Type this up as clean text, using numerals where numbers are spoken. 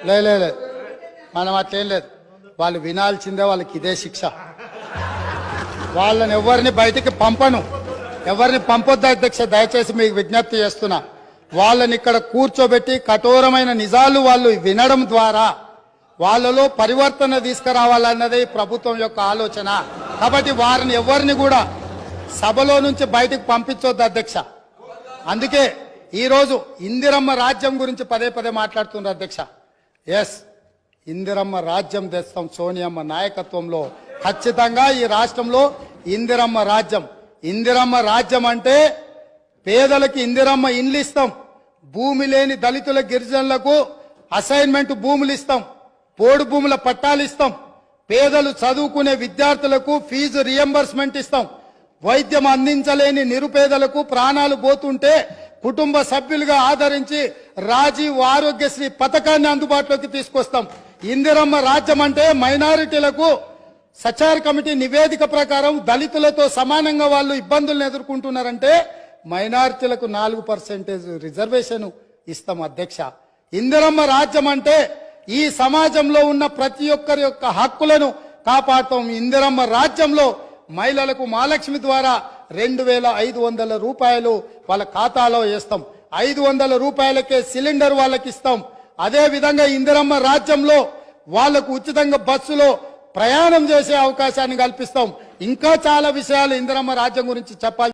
లేదు మనం అట్లేం లేదు. వాళ్ళు వినాల్సిందే, వాళ్ళకి ఇదే శిక్ష. వాళ్ళని ఎవరిని బయటికి పంపను, ఎవరిని పంపొద్దు అధ్యక్ష. దయచేసి మీకు విజ్ఞప్తి చేస్తున్నా, వాళ్ళని ఇక్కడ కూర్చోబెట్టి కఠోరమైన నిజాలు వాళ్ళు వినడం ద్వారా వాళ్ళలో పరివర్తన తీసుకురావాలన్నదే ప్రభుత్వం యొక్క ఆలోచన. కాబట్టి వారిని ఎవరిని కూడా సభలో నుంచి బయటకు పంపించొద్దు అధ్యక్ష. అందుకే ఈరోజు ఇందిరమ్మ రాజ్యం గురించి పదే పదే మాట్లాడుతున్నారు అధ్యక్ష. ఎస్, ఇందిరమ్మ రాజ్యం తెస్తాం సోనియమ్మ నాయకత్వంలో. ఖచ్చితంగా ఈ రాష్ట్రంలో ఇందిరమ్మ రాజ్యం. ఇందిరమ్మ రాజ్యం అంటే పేదలకు ఇందిరమ్మ ఇండ్లు ఇస్తాం, భూమి లేని దళితుల గిరిజనులకు అసైన్మెంట్ భూములు ఇస్తాం, పోడు భూముల పట్టాలు ఇస్తాం, పేదలు చదువుకునే విద్యార్థులకు ఫీజు రియంబర్స్మెంట్ ఇస్తాం, వైద్యం అందించలేని నిరుపేదలకు ప్రాణాలు పోతుంటే కుటుంబ సభ్యులుగా ఆదరించి రాజీవ్ ఆరోగ్యశ్రీ పథకాన్ని అందుబాటులోకి తీసుకొస్తాం. ఇందిరమ్మ రాజ్యం అంటే మైనారిటీలకు సచార్ కమిటీ నివేదిక ప్రకారం దళితులతో సమానంగా వాళ్ళు ఇబ్బందులను ఎదుర్కొంటున్నారంటే మైనారిటీలకు 4% రిజర్వేషన్ ఇస్తాం అధ్యక్ష. ఇందిరమ్మ రాజ్యం అంటే ఈ సమాజంలో ఉన్న ప్రతి ఒక్కరి యొక్క హక్కులను కాపాడుతాం. ఇందిరమ్మ రాజ్యంలో మహిళలకు మహాలక్ష్మి ద్వారా 2500 రూపాయలు వాళ్ళ ఖాతాలో వేస్తాం. 500 రూపాయలకే సిలిండర్ వాళ్ళకి ఇస్తాం. అదే విధంగా ఇందిరమ్మ రాజ్యంలో వాళ్లకు ఉచితంగా బస్సులో ప్రయాణం చేసే అవకాశాన్ని కల్పిస్తాం. ఇంకా చాలా విషయాలు ఇందిరమ్మ రాజ్యం గురించి చెప్పాలి.